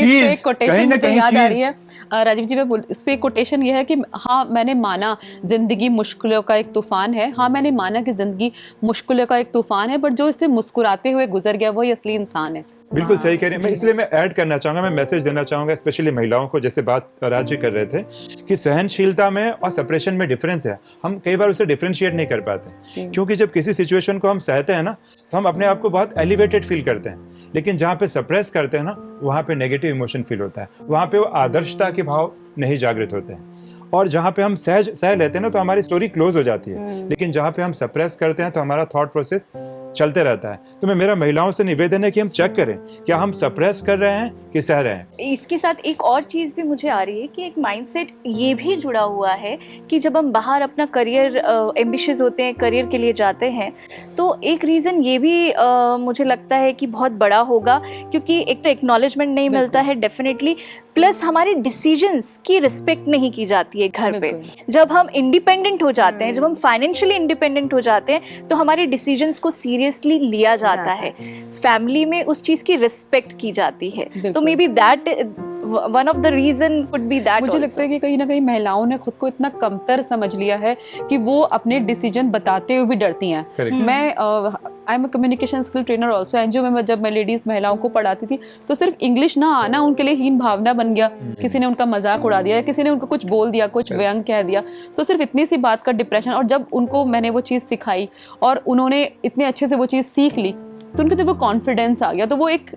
Speaker 3: ये
Speaker 5: कोटेशन मुझे याद आ रही है राजीव जी, मैं इस पे कोटेशन ये है कि हाँ मैंने माना जिंदगी मुश्किलों का एक तूफान है, हाँ मैंने माना कि जिंदगी मुश्किलों का एक तूफान है, बट जो इससे मुस्कुराते हुए गुजर गया वही असली इंसान है।
Speaker 4: बिल्कुल सही कह रहे हैं। मैं इसलिए मैं ऐड करना चाहूँगा, मैं मैसेज देना चाहूँगा स्पेशली महिलाओं को, जैसे बात राज जी कर रहे थे कि सहनशीलता में और सेपरेशन में डिफरेंस है। हम कई बार उसे डिफरेंशिएट नहीं कर पाते, क्योंकि जब किसी सिचुएशन को हम सहते हैं ना तो हम अपने आप को बहुत एलिवेटेड फील करते हैं, लेकिन जहाँ पे सप्रेस करते हैं ना वहाँ पे नेगेटिव इमोशन फील होता है, वहाँ पे वो आदर्शता के भाव नहीं जागृत होते हैं। और जहाँ पे हम सह लेते हैं ना तो हमारी स्टोरी क्लोज हो जाती है, लेकिन जहाँ पे हम सप्रेस करते हैं तो हमारा थॉट प्रोसेस चलते रहता है। तो मैं मेरा महिलाओं से निवेदन है कि हम चेक करें क्या हम सप्रेस कर रहे हैं कि सह रहे हैं।
Speaker 2: इसके साथ एक और चीज़ भी मुझे आ रही है कि एक माइंडसेट ये भी जुड़ा हुआ है कि जब हम बाहर अपना करियर एम्बिशियस होते हैं, करियर के लिए जाते हैं, तो एक रीज़न ये भी मुझे लगता है कि बहुत बड़ा होगा, क्योंकि एक तो एक्नॉलेजमेंट नहीं मिलता है डेफिनेटली, प्लस हमारे डिसीजंस की रिस्पेक्ट नहीं की जाती है घर पे। जब हम इंडिपेंडेंट हो जाते हैं, जब हम फाइनेंशियली इंडिपेंडेंट हो जाते हैं, तो हमारे डिसीजंस को सीरियसली लिया जाता है, फैमिली में उस चीज़ की रिस्पेक्ट की जाती है। तो maybe that one of the reason could be that.
Speaker 5: मुझे लगता है कि कहीं ना कहीं महिलाओं ने खुद को इतना कमतर समझ लिया है कि वो अपने डिसीजन बताते हुए भी डरती हैं। मैं I am a communication skill trainer also. NGO में जब मैं लेडीज महिलाओं को पढ़ाती थी तो सिर्फ इंग्लिश ना आना उनके लिए हीन भावना बन गया, किसी ने उनका मजाक उड़ा दिया, किसी ने उनको कुछ बोल दिया, कुछ व्यंग कह दिया, तो सिर्फ इतनी सी बात का डिप्रेशन। और जब उनको मैंने वो चीज़ सिखाई और उन्होंने इतने अच्छे से वो चीज़ सीख ली तो उनके अंदर वो कॉन्फिडेंस आ गया। तो वो एक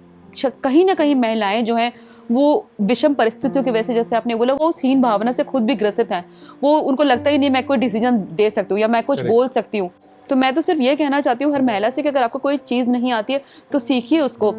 Speaker 5: कहीं ना कहीं महिलाएं जो हैं वो विषम परिस्थितियों की वजह से, जैसे आपने बोला, वो उस हीन भावना से खुद भी ग्रसित हैं। वो उनको लगता ही नहीं मैं कोई डिसीजन दे सकती हूँ या मैं कुछ बोल सकती हूँ। तो मैं तो सिर्फ ये कहना चाहती हूँ हर महिला से कि अगर आपको कोई चीज़ नहीं आती है तो सीखिए उसको।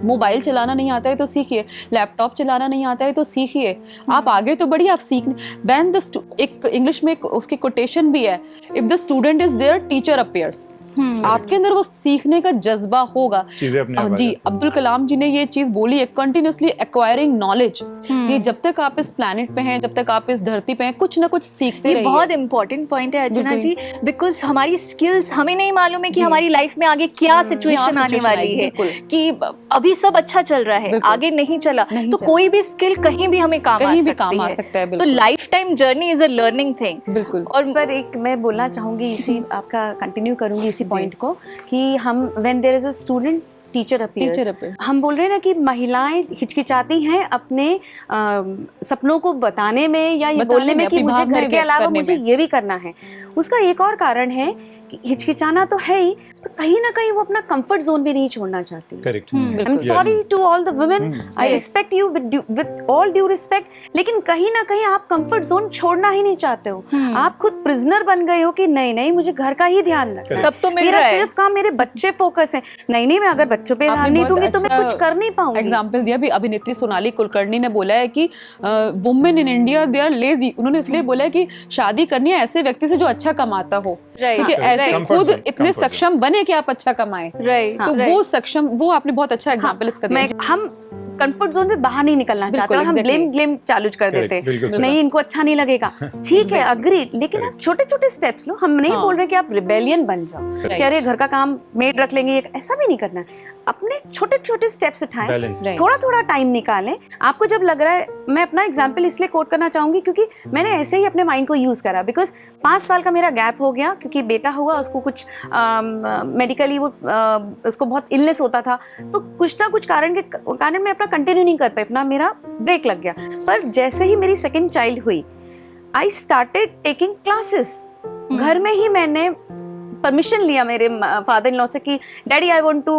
Speaker 5: मोबाइल चलाना नहीं आता है तो सीखिए, लैपटॉप चलाना नहीं आता है तो सीखिए, आप आगे तो बढ़िए। आप सीखने व्हेन द एक इंग्लिश में उसकी कोटेशन भी है, if the student is there teacher appears. आपके अंदर वो सीखने का जज्बा होगा। जी, अब्दुल कलाम जी ने ये चीज बोली है, कंटिन्यूअसली एक्वायरिंग नॉलेज। ये जब तक आप इस प्लैनेट पे हैं, जब तक आप इस धरती पे हैं, कुछ ना कुछ सीखते रहिए।
Speaker 2: बहुत इंपॉर्टेंट पॉइंट है अर्चना जी, बिकॉज हमारी स्किल्स हमें नहीं मालूम है कि हमारी लाइफ में आगे क्या सिचुएशन आने वाली है, कि अभी सब अच्छा चल रहा है, आगे नहीं चला, तो कोई भी स्किल कहीं भी हमें काम आ सकता है। तो life time journey is a learning thing.
Speaker 10: बिल्कुल। और पर एक मैं बोलना चाहूंगी, इसी आपका कंटिन्यू करूंगी इसी पॉइंट को, कि हम when there is a student teacher appears, हम बोल रहे हैं ना कि महिलाएं हिचकिचाती हैं अपने सपनों को बताने में या ये बोलने में कि मुझे घर के अलावा मुझे ये भी करना है। उसका एक और कारण है हिचकिचाना तो है ही, पर कहीं ना कहीं वो अपना कंफर्ट जोन भी नहीं छोड़ना चाहती।
Speaker 4: Correct.
Speaker 10: I am sorry to all the women, I respect you with all due respect, लेकिन कहीं ना कहीं आप कंफर्ट जोन छोड़ना ही नहीं चाहते हो। आप खुद प्रिजनर बन गए हो कि नहीं नहीं मुझे घर का ही ध्यान रखना है,
Speaker 2: सब तो मिल
Speaker 10: मेरा
Speaker 2: रहा है।
Speaker 10: सिर्फ काम मेरे बच्चे फोकस है, नहीं नहीं मैं अगर बच्चों पे ध्यान नहीं दूंगी तो मैं कुछ कर नहीं पाऊंगी।
Speaker 5: एग्जाम्पल दिया भी, अभिनेत्री सोनाली कुलकर्णी ने बोला है कि women in India they are lazy. उन्होंने इसलिए बोला है कि शादी करनी है ऐसे व्यक्ति से जो अच्छा कमाता हो, क्योंकि ऐसे खुद इतने सक्षम बने कि आप अच्छा कमाएं। तो वो सक्षम, वो आपने बहुत अच्छा एग्जाम्पल इसका दिया।
Speaker 10: हम कंफर्ट जोन से बाहर नहीं निकलना चाहते और हम ब्लेम चालू कर देते हैं, नहीं इनको अच्छा नहीं लगेगा, ठीक है अग्रीड, लेकिन आप छोटे छोटे स्टेप्स लो। हम नहीं बोल रहे कि आप रिबेलियन बन जाओ कि अरे घर का काम मेड रख लेंगे, ऐसा भी नहीं करना है। अपने छोटे छोटे स्टेप्स उठाएं, थोड़ा थोड़ा टाइम निकालें। आपको जब लग रहा है, मैं अपना एग्जांपल इसलिए कोट करना चाहूंगी क्योंकि मैंने ऐसे ही अपने माइंड को यूज करा, बिकॉज 5 साल का मेरा गैप हो गया क्योंकि बेटा हुआ, उसको कुछ मेडिकली वो उसको बहुत इलनेस होता था, तो कुछ ना कुछ कारण मैं अपना कंटिन्यू नहीं कर पाई, अपना मेरा ब्रेक लग गया। पर जैसे ही मेरी सेकेंड चाइल्ड हुई, आई स्टार्टेड टेकिंग क्लासेस। घर में ही मैंने परमिशन लिया मेरे फादर इन लॉ से कि डैडी आई वांट टू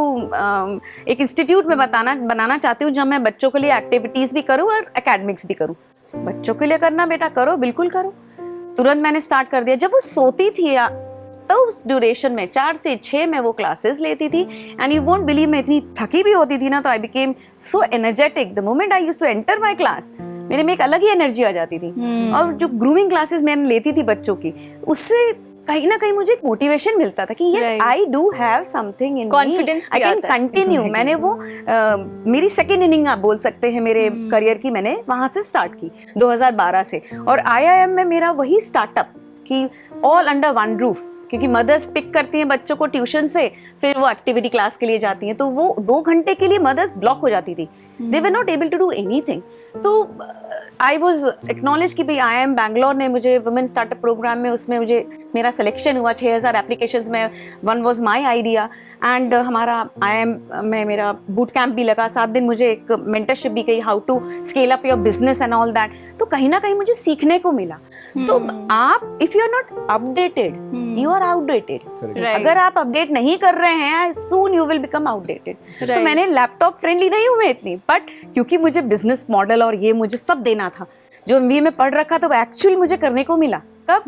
Speaker 10: एक इंस्टीट्यूट में बनाना चाहती हूँ जहाँ मैं बच्चों के लिए एक्टिविटीज भी करूँ और एकेडमिक्स भी करूँ। बच्चों के लिए करना बेटा करो, बिल्कुल करो। तुरंत मैंने स्टार्ट कर दिया। जब वो सोती थी तो उस ड्यूरेशन में 4 से 6 में वो क्लासेस लेती थी, एंड यू वोंट बिलीव मैं इतनी थकी भी होती थी ना, तो I became so energetic. The moment I used to enter my class, मेरे में एक अलग ही एनर्जी आ जाती थी। और जो ग्रूमिंग क्लासेस मैंने लेती थी बच्चों की, उससे कहीं ना कहीं मुझे एक मोटिवेशन मिलता था कि yes I do have something in
Speaker 2: confidence,
Speaker 10: I can continue. मैंने वो मेरी सेकेंड इनिंग आप बोल सकते हैं मेरे करियर की, मैंने वहां से स्टार्ट की 2012 से। और IIM में मेरा वही स्टार्टअप कि ऑल अंडर वन रूफ, क्योंकि मदर्स पिक करती हैं बच्चों को ट्यूशन से, फिर वो एक्टिविटी क्लास के लिए जाती हैं, तो वो 2 घंटे के लिए मदर्स ब्लॉक हो जाती थी, they were not able to do anything. तो आई वॉज एक्नॉलेज कि भाई IIM बैंगलोर ने मुझे वुमेन स्टार्टअप प्रोग्राम में, उसमें मुझे मेरा सिलेक्शन हुआ 6000 एप्लीकेशंस में, one was my idea. And हमारा IIM में मेरा बूट कैंप भी लगा, 7 दिन मुझे एक मेंटरशिप भी गई, how to scale up your business and all that. तो कहीं ना कहीं मुझे सीखने को मिला। तो आप if you are not updated you are outdated. अगर आप अपडेट नहीं कर रहे हैं, soon you will become outdated. तो मैंने लैपटॉप फ्रेंडली नहीं हूँ मैं इतनी, बट क्योंकि मुझे बिजनेस मॉडल और ये मुझे सब देना था, जो MBA में पढ़ रखा था वो एक्चुअली मुझे करने को मिला। कब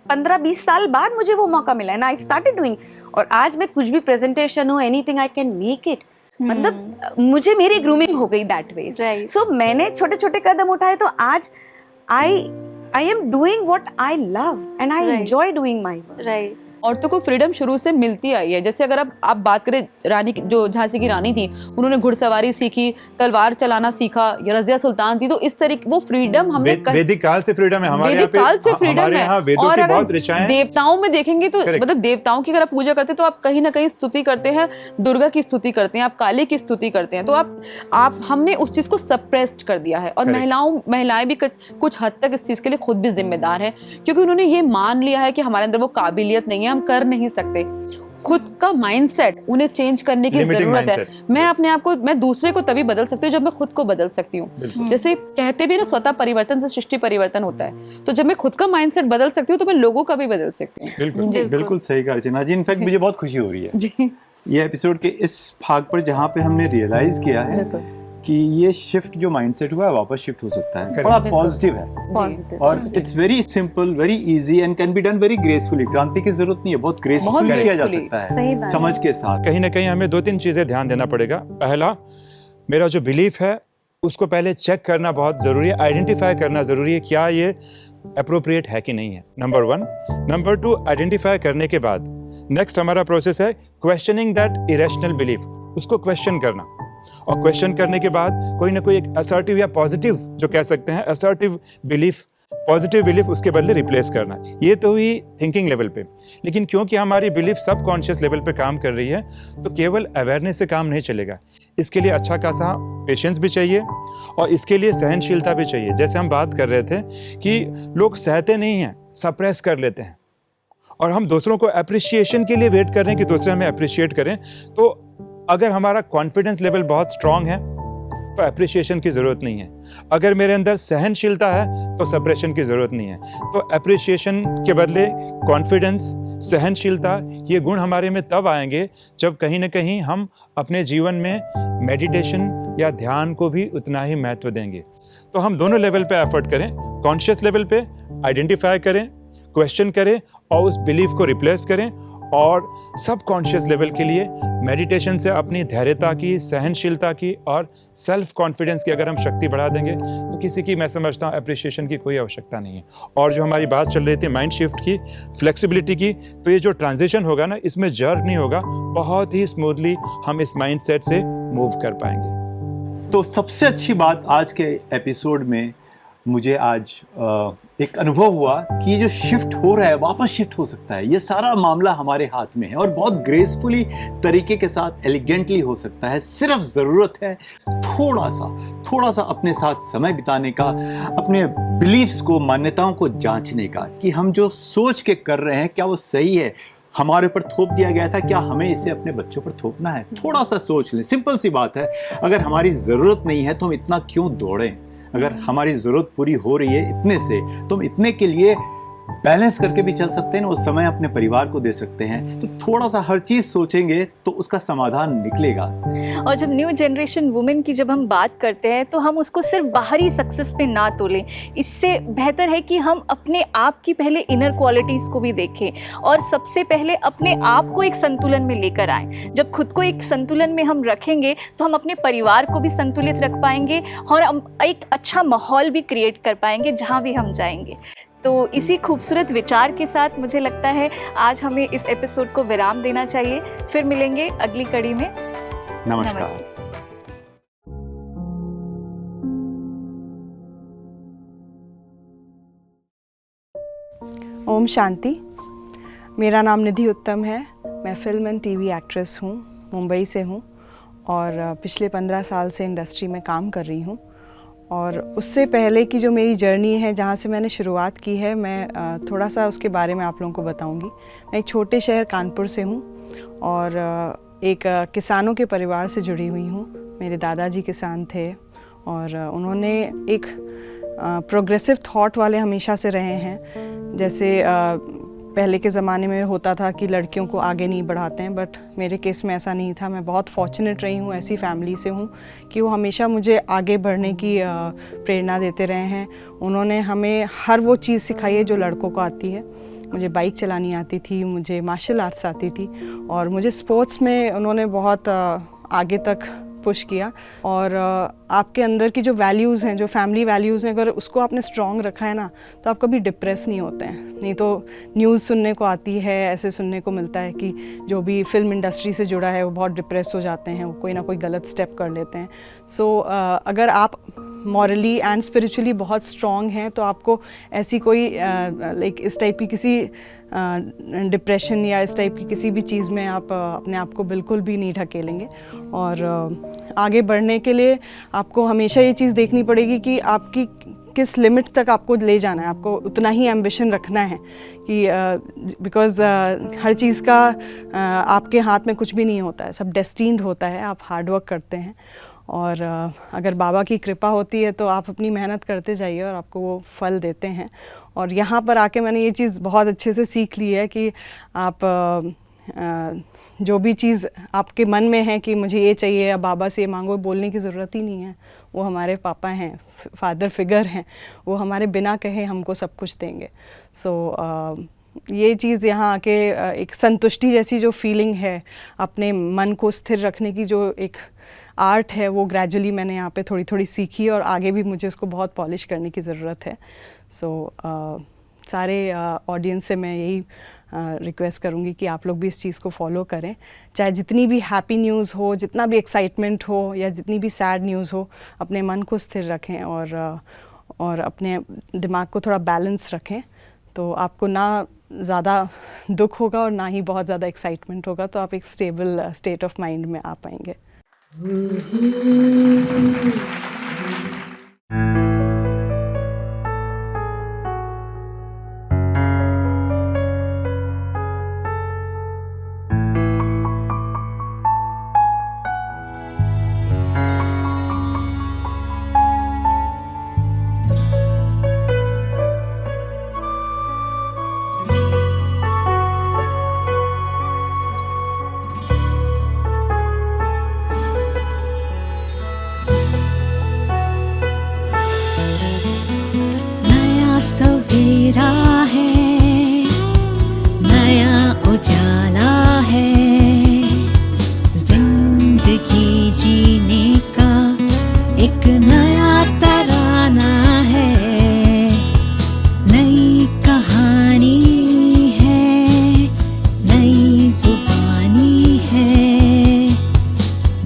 Speaker 10: 15-20 साल बाद मुझे वो मौका मिला एंड आई स्टार्टेड डूइंग। और आज मैं कुछ भी प्रेजेंटेशन हो, anything I can make it. मतलब मुझे मेरी ग्रूमिंग हो गई दैट वे। सो मैंने छोटे छोटे कदम उठाए, तो आज I am doing what I love and I enjoy doing my work.
Speaker 5: औरतों को फ्रीडम शुरू से मिलती आई है। जैसे अगर आप बात करें रानी, जो झांसी की रानी थी, उन्होंने घुड़सवारी सीखी, तलवार चलाना सीखा, या रजिया सुल्तान थी, तो इस तरीके वो फ्रीडम हमने
Speaker 4: वैदिक काल से फ्रीडम है हमारे
Speaker 5: वैदिक काल से फ्रीडम है। और
Speaker 4: अगर
Speaker 5: देवताओं में देखेंगे तो मतलब देवताओं की अगर आप पूजा करते हैं तो आप कहीं ना कहीं स्तुति करते हैं, दुर्गा की स्तुति करते हैं, आप काली की स्तुति करते हैं। तो आप हमने उस चीज को सप्रेस्ड कर दिया है। और महिलाएं भी कुछ हद तक इस चीज के लिए खुद भी जिम्मेदार है, क्योंकि उन्होंने ये मान लिया है कि हमारे अंदर वो काबिलियत नहीं है, हम कर नहीं सकते। खुद का माइंडसेट उन्हें चेंज करने की जरूरत है। मैं अपने आप को, मैं दूसरे को तभी बदल सकती हूँ जब मैं खुद को बदल सकती हूँ। जैसे कहते भी ना, स्वतः परिवर्तन से सृष्टि परिवर्तन होता है। तो जब मैं खुद का माइंडसेट बदल सकती हूँ तो मैं लोगों का भी बदल सकती हूँ।
Speaker 3: बिल्कुल सही कहा अर्चना जी। इनफैक्ट मुझे बहुत खुशी हो रही है ये एपिसोड के इस भाग पर, जहाँ पे हमने रियलाइज किया है कि ये शिफ्ट जो माइंडसेट हुआ है वापस शिफ्ट हो सकता है, बड़ा पॉजिटिव है। और it's very simple, very easy and can be done very gracefully. क्रांति की जरूरत नहीं है, बहुत ग्रेसफुली किया जा सकता है, समझ के साथ।
Speaker 4: कहीं ना कहीं हमें 2-3 चीजें ध्यान देना पड़ेगा। पहला, मेरा जो बिलीफ है उसको पहले चेक करना बहुत जरूरी है, आइडेंटिफाई करना जरूरी है, क्या ये अप्रोप्रिएट है कि नहीं है, नंबर 1। नंबर 2, आइडेंटिफाई करने के बाद नेक्स्ट हमारा प्रोसेस है क्वेश्चनिंग दैट इरेशनल बिलीफ, उसको क्वेश्चन करना। और क्वेश्चन करने के बाद कोई ना कोई एक असर्टिव या पॉजिटिव, जो कह सकते हैं असर्टिव बिलीफ, पॉजिटिव बिलीफ उसके बदले रिप्लेस करना। ये तो हुई थिंकिंग लेवल पे। लेकिन क्योंकि हमारी बिलीफ सबकॉन्शियस लेवल पे काम कर रही है, तो केवल अवेयरनेस से काम नहीं चलेगा। इसके लिए अच्छा खासा पेशेंस भी चाहिए और इसके लिए सहनशीलता भी चाहिए। जैसे हम बात कर रहे थे कि लोग सहते नहीं हैं, सप्रेस कर लेते हैं, और हम दूसरों को अप्रिशिएशन के लिए वेट कर रहे हैं कि दूसरे हमें अप्रिशिएट करें। तो अगर हमारा कॉन्फिडेंस लेवल बहुत स्ट्रांग है तो अप्रिशिएशन की ज़रूरत नहीं है। अगर मेरे अंदर सहनशीलता है तो सप्रेशन की ज़रूरत नहीं है। तो अप्रिशिएशन के बदले कॉन्फिडेंस, सहनशीलता, ये गुण हमारे में तब आएंगे जब कहीं ना कहीं हम अपने जीवन में मेडिटेशन या ध्यान को भी उतना ही महत्व देंगे। तो हम दोनों लेवल पे एफर्ट करें, कॉन्शियस लेवल पे आइडेंटिफाई करें, क्वेश्चन करें और उस बिलीफ को रिप्लेस करें, और सब कॉन्शियस लेवल के लिए मेडिटेशन से अपनी धैर्यता की, सहनशीलता की और सेल्फ कॉन्फिडेंस की अगर हम शक्ति बढ़ा देंगे तो किसी की, मैं समझता हूँ, अप्रिशिएशन की कोई आवश्यकता नहीं है। और जो हमारी बात चल रही थी माइंड शिफ्ट की, फ्लेक्सिबिलिटी की, तो ये जो ट्रांजिशन होगा ना, इसमें जर्क नहीं होगा, बहुत ही स्मूथली हम इस माइंड सेट से मूव कर पाएंगे।
Speaker 3: तो सबसे अच्छी बात आज के एपिसोड में मुझे आज एक अनुभव हुआ कि ये जो शिफ्ट हो रहा है वापस शिफ्ट हो सकता है। ये सारा मामला हमारे हाथ में है और बहुत ग्रेसफुली तरीके के साथ, एलिगेंटली हो सकता है। सिर्फ ज़रूरत है थोड़ा सा अपने साथ समय बिताने का, अपने बिलीफ्स को, मान्यताओं को जांचने का कि हम जो सोच के कर रहे हैं क्या वो सही है, हमारे ऊपर थोप दिया गया था, क्या हमें इसे अपने बच्चों पर थोपना है। थोड़ा सा सोच लें, सिंपल सी बात है। अगर हमारी ज़रूरत नहीं है तो हम इतना क्यों दौड़ें? अगर हमारी ज़रूरत पूरी हो रही है इतने से, तो हम इतने के लिए बैलेंस करके भी चल सकते हैं ना, वो समय अपने परिवार को दे सकते हैं। तो थोड़ा सा हर चीज़ सोचेंगे तो उसका समाधान निकलेगा।
Speaker 2: और जब न्यू जनरेशन वुमेन की जब हम बात करते हैं तो हम उसको सिर्फ बाहरी सक्सेस पे ना तोलें। इससे बेहतर है कि हम अपने आप की पहले इनर क्वालिटीज़ को भी देखें और सबसे पहले अपने आप को एक संतुलन में लेकर आएँ। जब खुद को एक संतुलन में हम रखेंगे तो हम अपने परिवार को भी संतुलित रख पाएंगे और हम एक अच्छा माहौल भी क्रिएट कर पाएंगे जहाँ भी हम जाएंगे। तो इसी खूबसूरत विचार के साथ मुझे लगता है आज हमें इस एपिसोड को विराम देना चाहिए। फिर मिलेंगे अगली कड़ी में।
Speaker 3: नमस्कार।
Speaker 12: ओम शांति। मेरा नाम निधि उत्तम है। मैं फिल्म एंड टीवी एक्ट्रेस हूँ, मुंबई से हूँ और पिछले 15 साल से इंडस्ट्री में काम कर रही हूँ। और उससे पहले की जो मेरी जर्नी है, जहाँ से मैंने शुरुआत की है, मैं थोड़ा सा उसके बारे में आप लोगों को बताऊंगी। मैं एक छोटे शहर कानपुर से हूँ और एक किसानों के परिवार से जुड़ी हुई हूँ। मेरे दादाजी किसान थे और उन्होंने एक प्रोग्रेसिव थॉट वाले हमेशा से रहे हैं। जैसे पहले के ज़माने में होता था कि लड़कियों को आगे नहीं बढ़ाते हैं, बट मेरे केस में ऐसा नहीं था। मैं बहुत फॉर्चुनेट रही हूँ, ऐसी फैमिली से हूँ कि वो हमेशा मुझे आगे बढ़ने की प्रेरणा देते रहे हैं। उन्होंने हमें हर वो चीज़ सिखाई है जो लड़कों को आती है। मुझे बाइक चलानी आती थी, मुझे मार्शल आर्ट्स आती थी और मुझे स्पोर्ट्स में उन्होंने बहुत आगे तक पुश किया। और आपके अंदर की जो वैल्यूज़ हैं, जो फैमिली वैल्यूज़ हैं, अगर उसको आपने स्ट्रॉन्ग रखा है ना, तो आप कभी डिप्रेस नहीं होते हैं। नहीं तो न्यूज़ सुनने को आती है, ऐसे सुनने को मिलता है कि जो भी फिल्म इंडस्ट्री से जुड़ा है वो बहुत डिप्रेस हो जाते हैं, वो कोई ना कोई गलत स्टेप कर लेते हैं। सो अगर आप मॉरली एंड स्पिरिचुअली बहुत स्ट्रॉन्ग हैं तो आपको ऐसी कोई लाइक इस टाइप की किसी डिप्रेशन या इस टाइप की किसी भी चीज़ में आप अपने आप को बिल्कुल भी नहीं ढकेलेंगे। और आगे बढ़ने के लिए आपको हमेशा ये चीज़ देखनी पड़ेगी कि आपकी किस लिमिट तक आपको ले जाना है। आपको उतना ही एम्बिशन रखना है कि बिकॉज़ हर चीज़ का आपके हाथ में कुछ भी नहीं होता है, सब डेस्टिन्ड होता है। आप हार्ड वर्क करते हैं और अगर बाबा की कृपा होती है तो आप अपनी मेहनत करते जाइए और आपको वो फल देते हैं। और यहाँ पर आके मैंने ये चीज़ बहुत अच्छे से सीख ली है कि आप जो भी चीज़ आपके मन में है कि मुझे ये चाहिए या बाबा से ये मांगो, बोलने की ज़रूरत ही नहीं है। वो हमारे पापा हैं, फादर फिगर हैं, वो हमारे बिना कहे हमको सब कुछ देंगे। सो ये चीज़ यहाँ आके एक संतुष्टि जैसी जो फीलिंग है, अपने मन को स्थिर रखने की जो एक आर्ट है, वो ग्रेजुअली मैंने यहाँ पे थोड़ी थोड़ी सीखी और आगे भी मुझे इसको बहुत पॉलिश करने की ज़रूरत है। सो सारे ऑडियंस से मैं यही रिक्वेस्ट करूँगी कि आप लोग भी इस चीज़ को फॉलो करें। चाहे जितनी भी हैप्पी न्यूज़ हो, जितना भी एक्साइटमेंट हो या जितनी भी सैड न्यूज़ हो, अपने मन को स्थिर रखें और अपने दिमाग को थोड़ा बैलेंस रखें। तो आपको ना ज़्यादा दुख होगा और ना ही बहुत ज़्यादा एक्साइटमेंट होगा, तो आप एक स्टेबल स्टेट ऑफ माइंड में आ पाएंगे।
Speaker 1: जीने का एक नया तराना है, नई कहानी है, नई जुबानी है,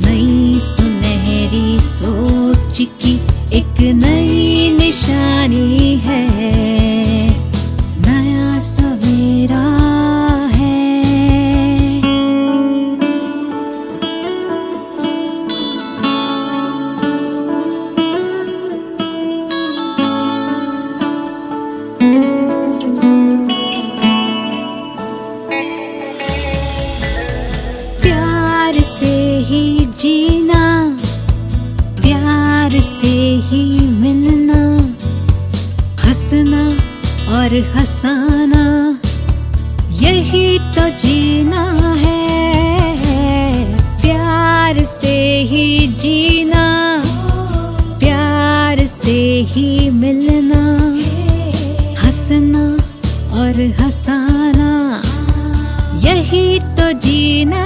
Speaker 1: नई सुनहरी सोच की एक नई निशानी है, नया सवेरा है। प्यार से ही जीना, प्यार से ही मिलना, हंसना और हंसाना, यही तो जीना है। प्यार से ही जीना, प्यार से ही मिलना, हंसना और हंसाना, यही तो जीना